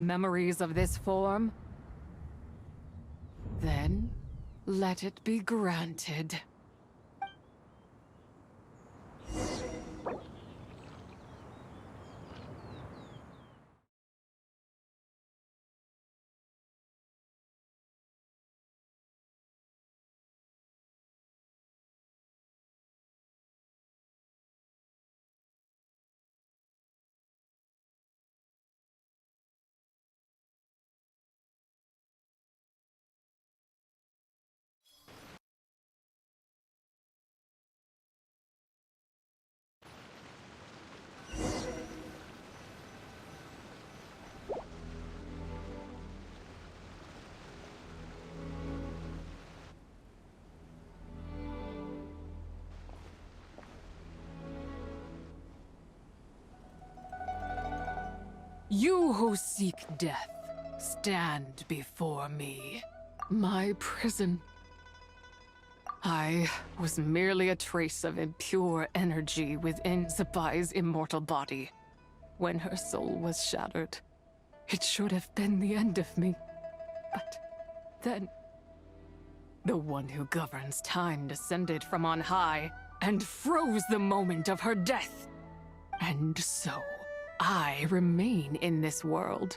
memories of this form? Then, let it be granted. You who seek death, stand before me. My prison. I was merely a trace of impure energy within Zabai's immortal body. When her soul was shattered, it should have been the end of me. But then, the one who governs time descended from on high and froze the moment of her death. And so, I remain in this world,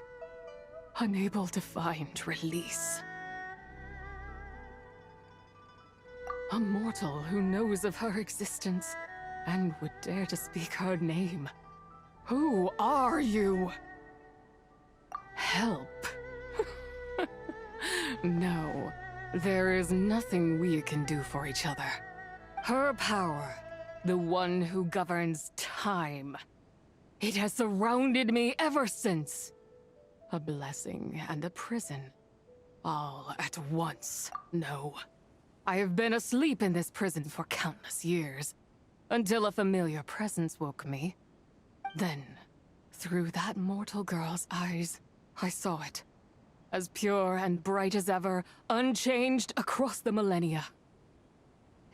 unable to find release. A mortal who knows of her existence and would dare to speak her name. Who are you? Help. No, there is nothing we can do for each other. Her power, the one who governs time, it has surrounded me ever since. A blessing and a prison, all at once. No. I have been asleep in this prison for countless years, until a familiar presence woke me. Then, through that mortal girl's eyes, I saw it. As pure and bright as ever, unchanged across the millennia.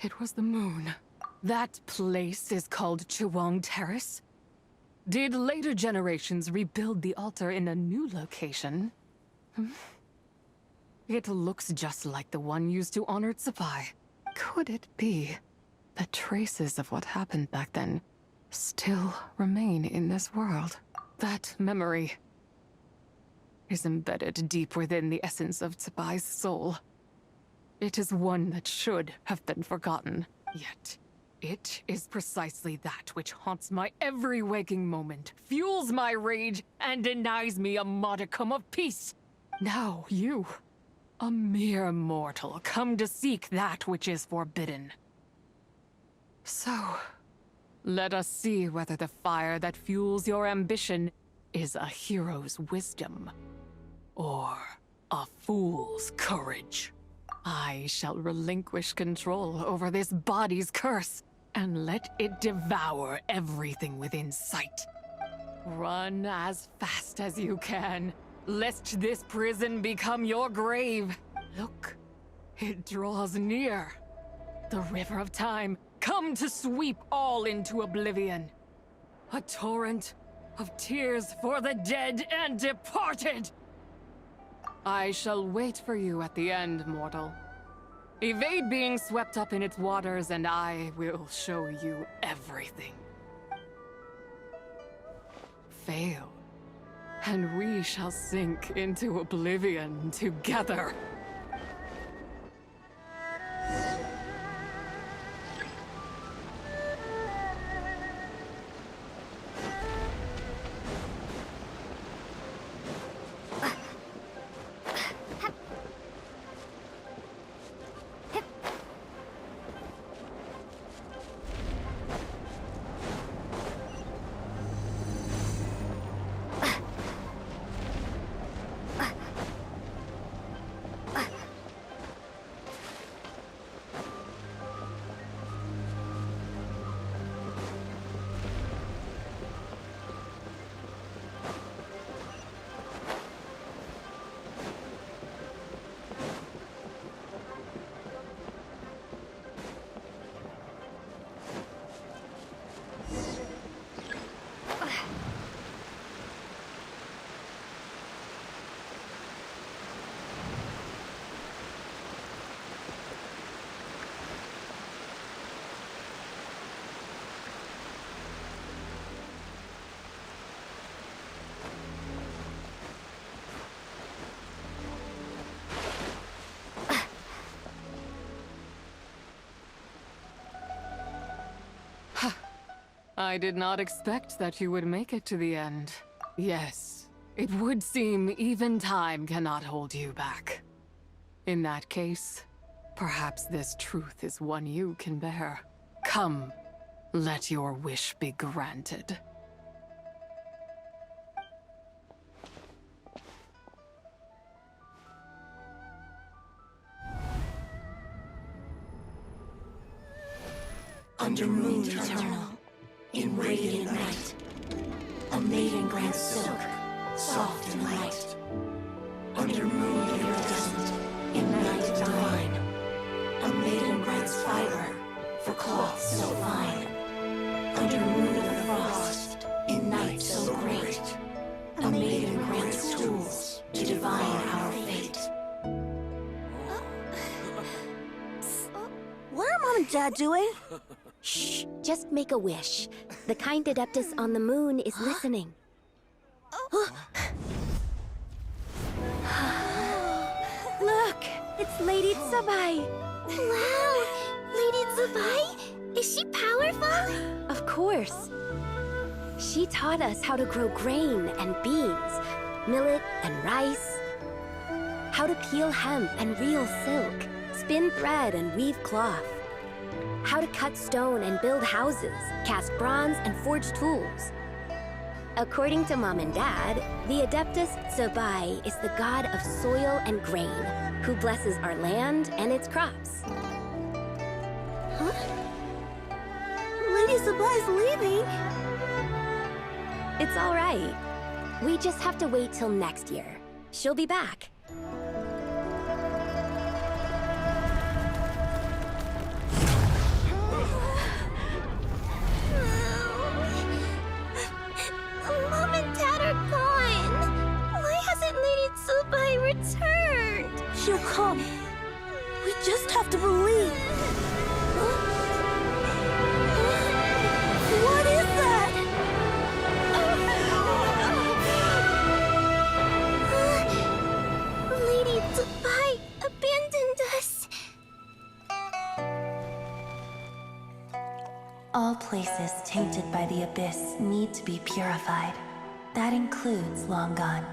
It was the moon. That place is called Chiwang Terrace. Did later generations rebuild the altar in a new location? It looks just like the one used to honor Zabai. Could it be that traces of what happened back then still remain in this world? That memory is embedded deep within the essence of Zabai's soul. It is one that should have been forgotten, yet it is precisely that which haunts my every waking moment, fuels my rage, and denies me a modicum of peace. Now you, a mere mortal, come to seek that which is forbidden. So, let us see whether the fire that fuels your ambition is a hero's wisdom, or a fool's courage. I shall relinquish control over this body's curse, and let it devour everything within sight. Run as fast as you can, lest this prison become your grave. Look, it draws near. The river of time, come to sweep all into oblivion. A torrent of tears for the dead and departed. I shall wait for you at the end, mortal. Evade being swept up in its waters, and I will show you everything. Fail, and we shall sink into oblivion together. I did not expect that you would make it to the end. Yes, it would seem even time cannot hold you back. In that case, perhaps this truth is one you can bear. Come, let your wish be granted. Under moon eternal, in radiant night, a maiden grants silk, soft and light. Under moon iridescent, in night divine, a maiden grants fiber, for cloth so fine. Under moon of frost, in night so great, a maiden grants tools to divine our fate. What are Mom and Dad doing? Shh, just make a wish. The kind Adeptus on the moon is listening. Look, it's Lady Tsubai. Wow! Lady Tsubai? Is she powerful? Of course. She taught us how to grow grain and beans, millet and rice, how to peel hemp and reel silk, spin thread and weave cloth, how to cut stone and build houses, cast bronze and forge tools. According to Mom and Dad, the Adeptus Tsubai is the god of soil and grain, who blesses our land and its crops. Huh? Lady Tsubai's leaving. It's all right. We just have to wait till next year. She'll be back. Mom and Dad are gone. Why hasn't Lady Tsubai returned? She'll come. We just have to believe. What is that? Lady Tsubai abandoned us. All places tainted by the abyss need to be purified. That includes Long Gone.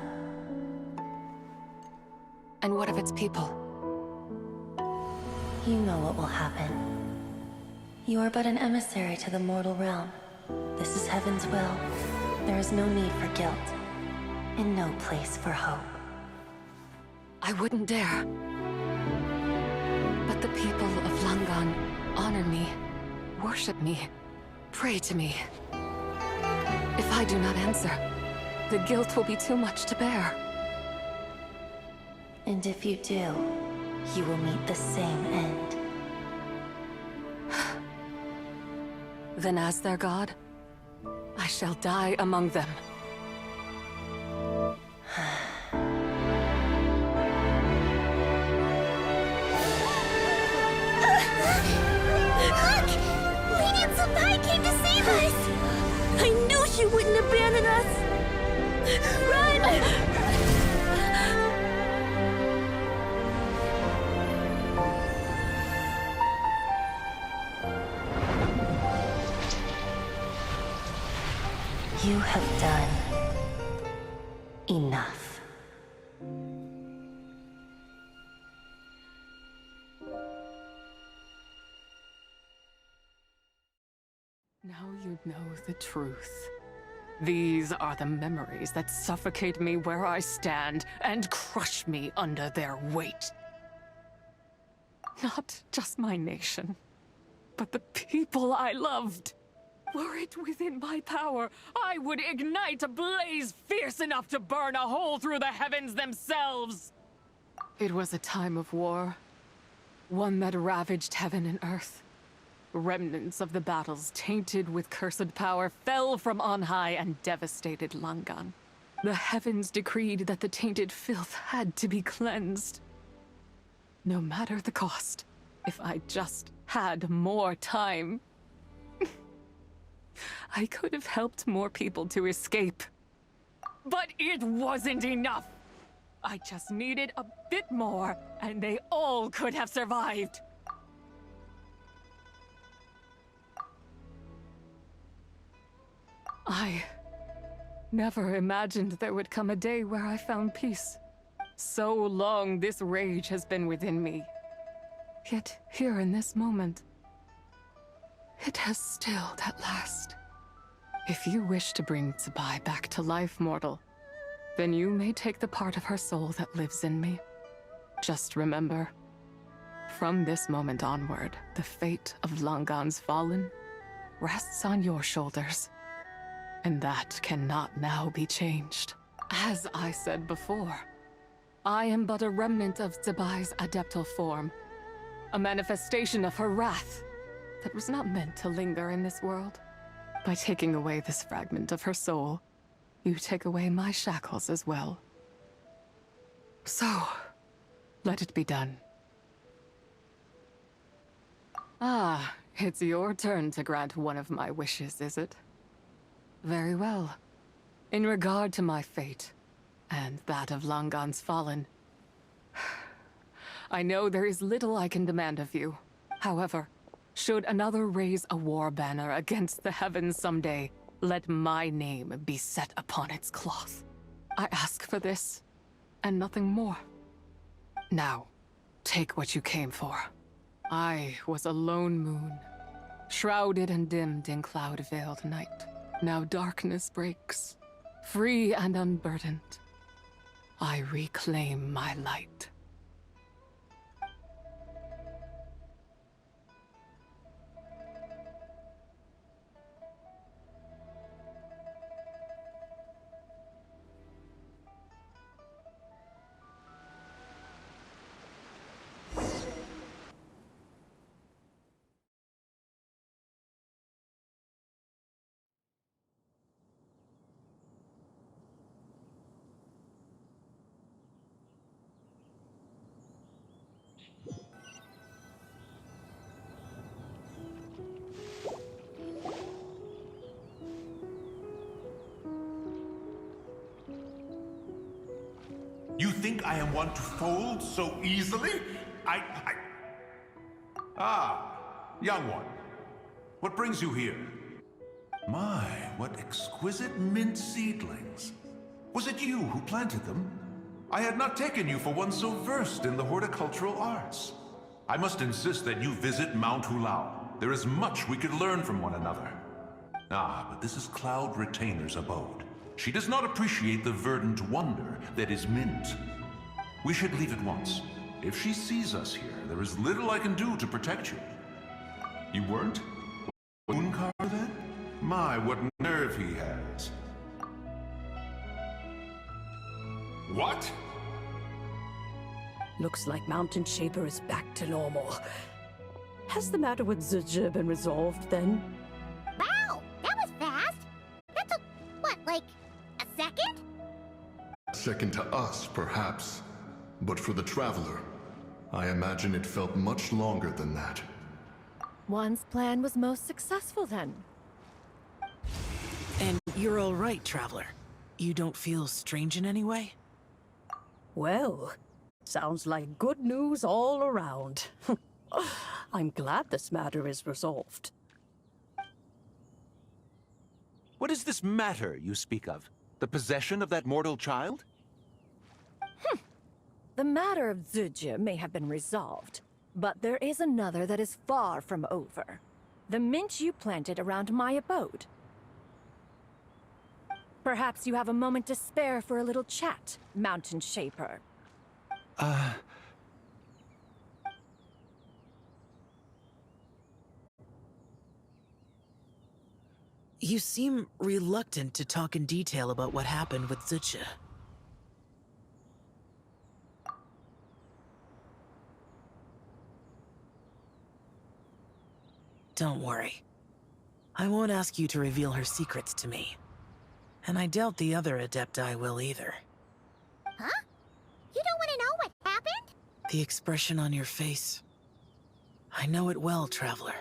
And what of its people? You know what will happen. You are but an emissary to the mortal realm. This is Heaven's will. There is no need for guilt, and no place for hope. I wouldn't dare. But the people of Langan honor me, worship me, pray to me. If I do not answer, the guilt will be too much to bear. And if you do, you will meet the same end. Then as their god, I shall die among them. Look! Lady Tsubai came to save us! I knew she wouldn't abandon us. Run! You have done enough. Now you know the truth. These are the memories that suffocate me where I stand and crush me under their weight. Not just my nation, but the people I loved. Were it within my power, I would ignite a blaze fierce enough to burn a hole through the heavens themselves. It was a time of war, one that ravaged heaven and earth. Remnants of the battles tainted with cursed power fell from on high and devastated Langan. The heavens decreed that the tainted filth had to be cleansed. No matter the cost, if I just had more time. I could have helped more people to escape. But it wasn't enough! I just needed a bit more, and they all could have survived. I never imagined there would come a day where I found peace. So long this rage has been within me. Yet here in this moment, it has stilled at last. If you wish to bring Tsubai back to life, mortal, then you may take the part of her soul that lives in me. Just remember, from this moment onward, the fate of Langan's fallen rests on your shoulders. And that cannot now be changed. As I said before, I am but a remnant of Tsubai's adeptal form, a manifestation of her wrath that was not meant to linger in this world. By taking away this fragment of her soul, you take away my shackles as well. So, let it be done. Ah, it's your turn to grant one of my wishes, is it? Very well. In regard to my fate, and that of Langan's fallen, I know there is little I can demand of you. However, should another raise a war banner against the heavens someday, let my name be set upon its cloth. I ask for this, and nothing more. Now, take what you came for. I was a lone moon, shrouded and dimmed in cloud-veiled night. Now darkness breaks, free and unburdened. I reclaim my light. You think I am one to fold so easily? Ah, young one. What brings you here? My, what exquisite mint seedlings. Was it you who planted them? I had not taken you for one so versed in the horticultural arts. I must insist that you visit Mount Hulao. There is much we could learn from one another. Ah, but this is Cloud Retainer's abode. She does not appreciate the verdant wonder that is mint. We should leave at once. If she sees us here, there is little I can do to protect you. You weren't? Mooncar then? My, what nerve he has. What? Looks like Mountain Shaper is back to normal. Has the matter with Zizhi been resolved then? Wow, that was fast. That took, what, like, a second? Second to us, perhaps. But for the Traveler, I imagine it felt much longer than that. One's plan was most successful then. And you're all right, Traveler. You don't feel strange in any way? Well, sounds like good news all around. I'm glad this matter is resolved. What is this matter you speak of? The possession of that mortal child? The matter of Zizhi may have been resolved, but there is another that is far from over. The mint you planted around my abode. Perhaps you have a moment to spare for a little chat, Mountain Shaper. You seem reluctant to talk in detail about what happened with Zizhi. Don't worry. I won't ask you to reveal her secrets to me. And I doubt the other Adepti will either. Huh? You don't want to know what happened? The expression on your face. I know it well, Traveler.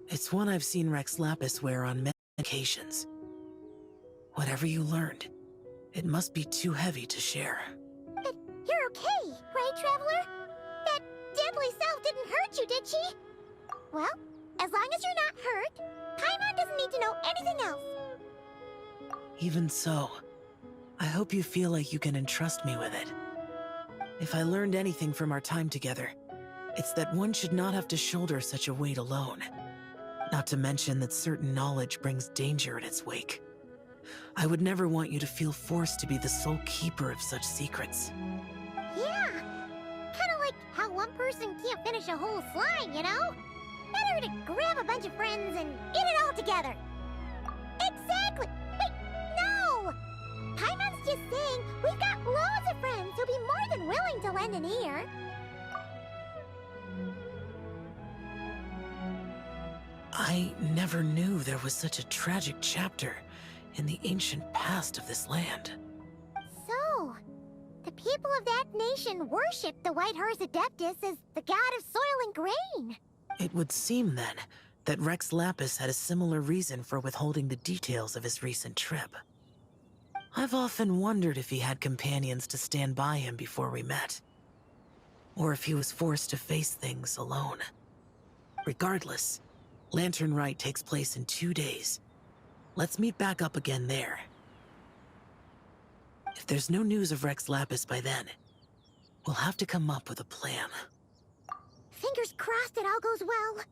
It's one I've seen Rex Lapis wear on many occasions. Whatever you learned, it must be too heavy to share. But you're okay, right, Traveler? That deadly self didn't hurt you, did she? Well, as long as you're not hurt, Paimon doesn't need to know anything else. Even so, I hope you feel like you can entrust me with it. If I learned anything from our time together, it's that one should not have to shoulder such a weight alone. Not to mention that certain knowledge brings danger in its wake. I would never want you to feel forced to be the sole keeper of such secrets. Yeah, kind of like how one person can't finish a whole slime, you know? Better to grab a bunch of friends and eat it all together. Exactly! Wait, no! Paimon's just saying we've got loads of friends who'll be more than willing to lend an ear. I never knew there was such a tragic chapter in the ancient past of this land. So, the people of that nation worship the White Horse Adeptus as the god of soil and grain. It would seem, then, that Rex Lapis had a similar reason for withholding the details of his recent trip. I've often wondered if he had companions to stand by him before we met, or if he was forced to face things alone. Regardless, Lantern Rite takes place in 2 days. Let's meet back up again there. If there's no news of Rex Lapis by then, we'll have to come up with a plan. Fingers crossed it all goes well.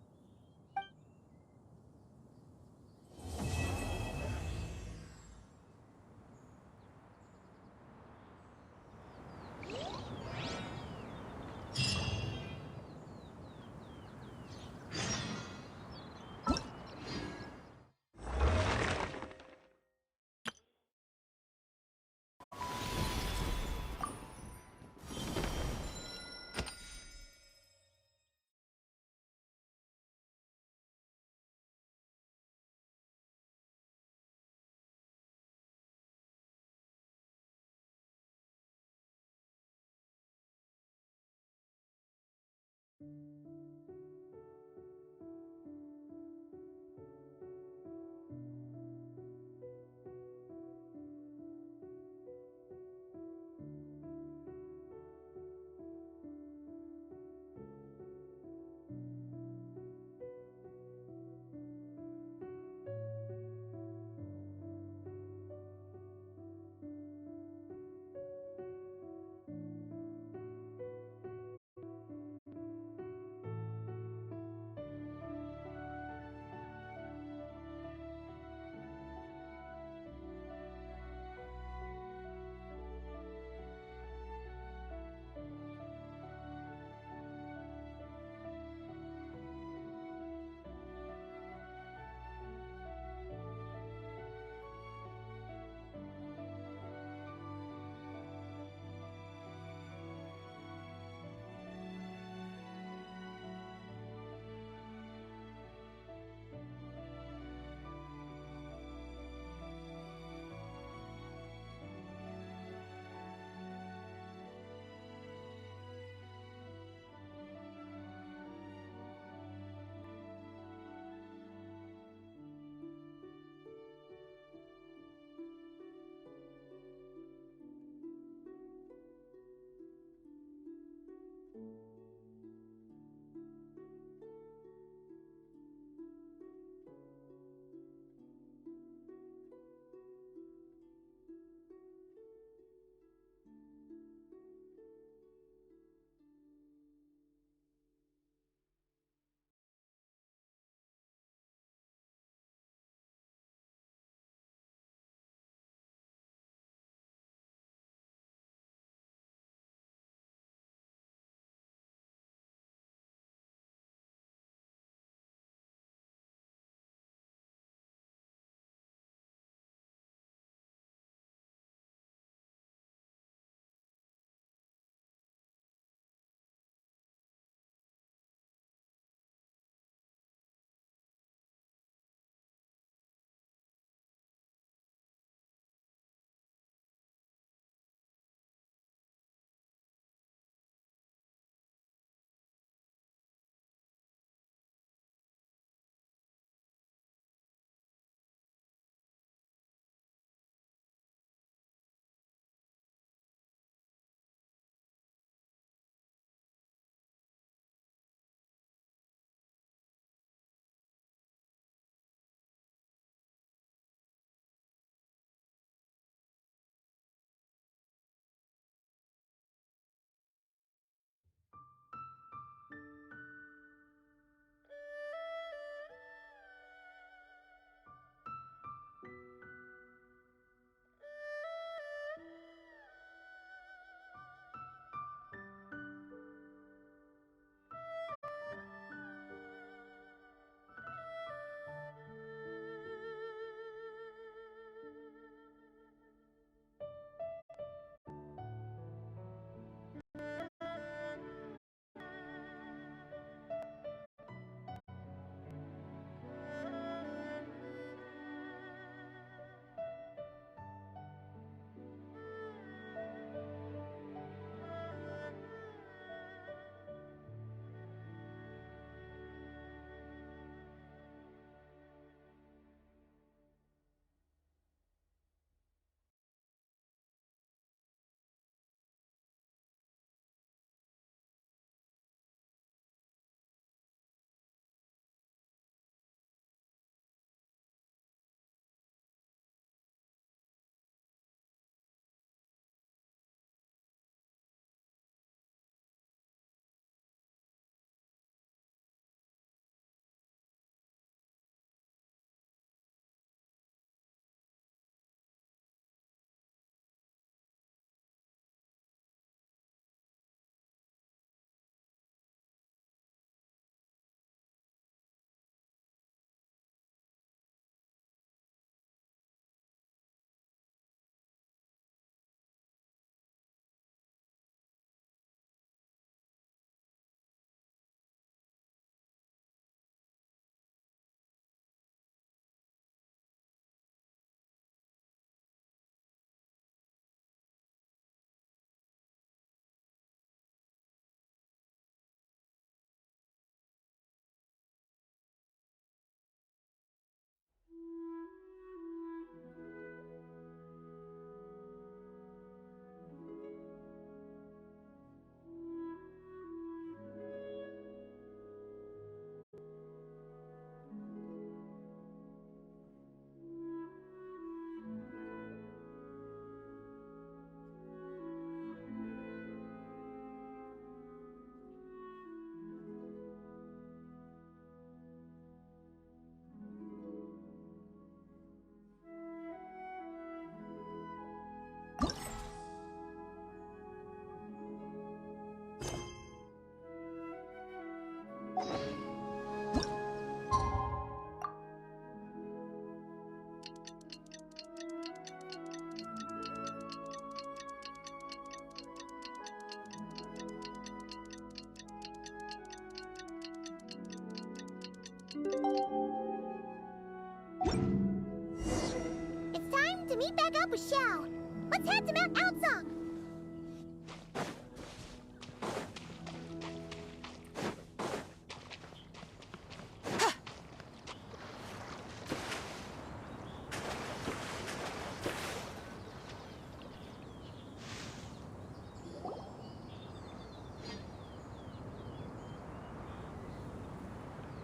up with Xiao. Let's head to Mount Outsong.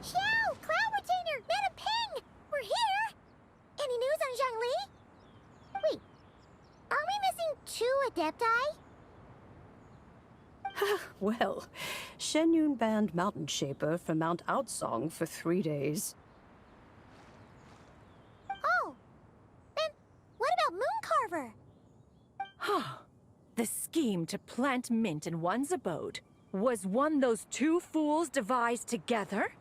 Xiao, Cloud Retainer, Madam Ping! We're here! Any news on Zhongli? Wait, are we missing 2 Adepti? Well, Shen Yun banned Mountain Shaper from Mount Outsong for 3 days. Oh, then what about Mooncarver? The scheme to plant mint in one's abode was one those two fools devised together?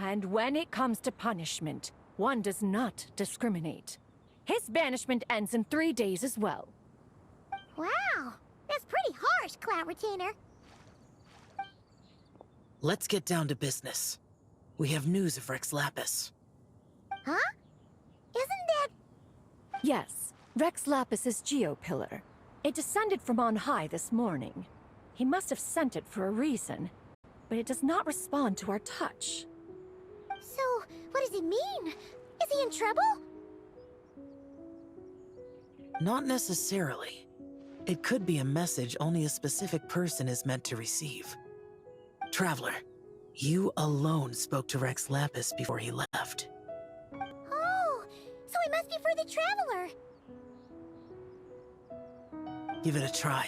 And when it comes to punishment, one does not discriminate. His banishment ends in 3 days as well. Wow, that's pretty harsh, Cloud Retainer. Let's get down to business. We have news of Rex Lapis. Huh? Isn't that... Yes, Rex Lapis's Geopillar. It descended from on high this morning. He must have sent it for a reason, but it does not respond to our touch. So, what does it mean? Is he in trouble? Not necessarily. It could be a message only a specific person is meant to receive. Traveler, you alone spoke to Rex Lapis before he left. Oh, so it must be for the Traveler. Give it a try.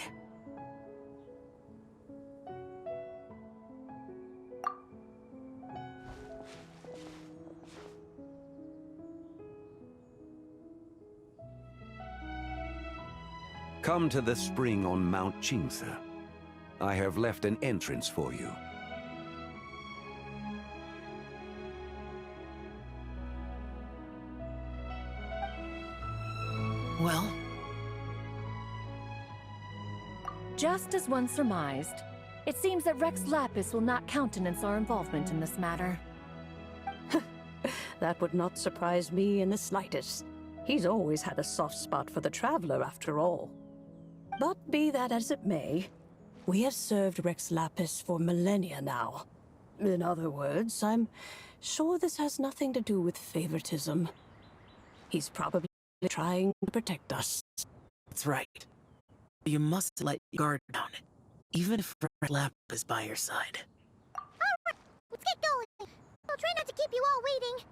Come to the spring on Mount Qingce. I have left an entrance for you. Well? Just as one surmised, it seems that Rex Lapis will not countenance our involvement in this matter. That would not surprise me in the slightest. He's always had a soft spot for the Traveler, after all. But be that as it may, we have served Rex Lapis for millennia now. In other words, I'm sure this has nothing to do with favoritism. He's probably trying to protect us. That's right. You must let your guard down, even if Rex Lapis is by your side. Alright, let's get going. I'll try not to keep you all waiting.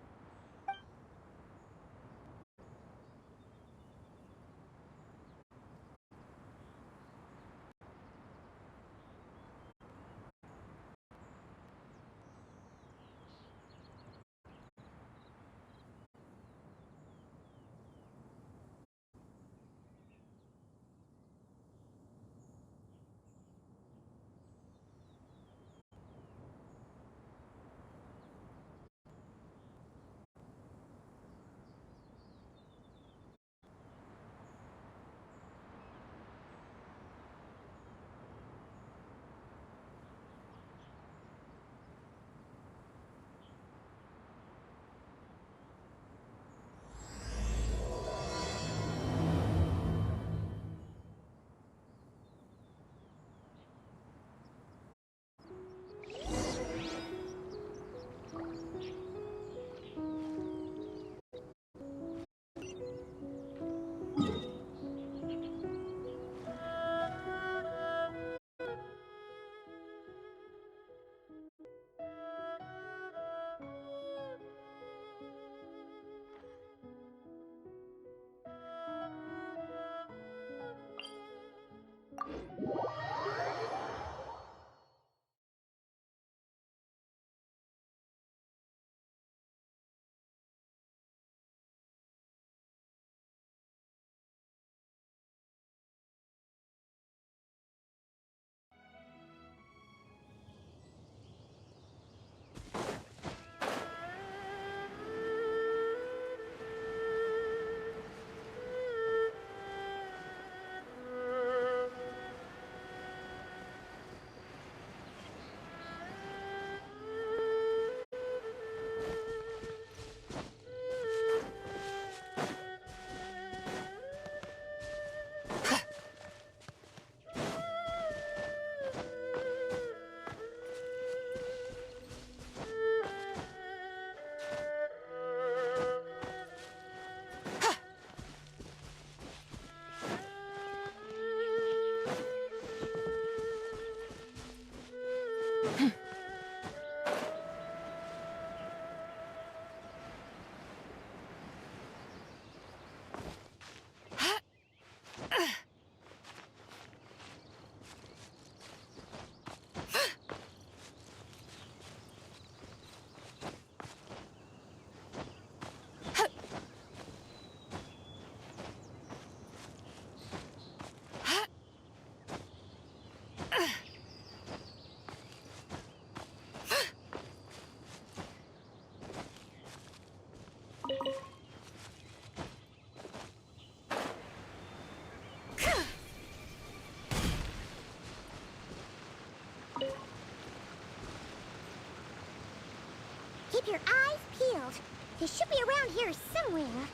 Keep your eyes peeled. They should be around here somewhere.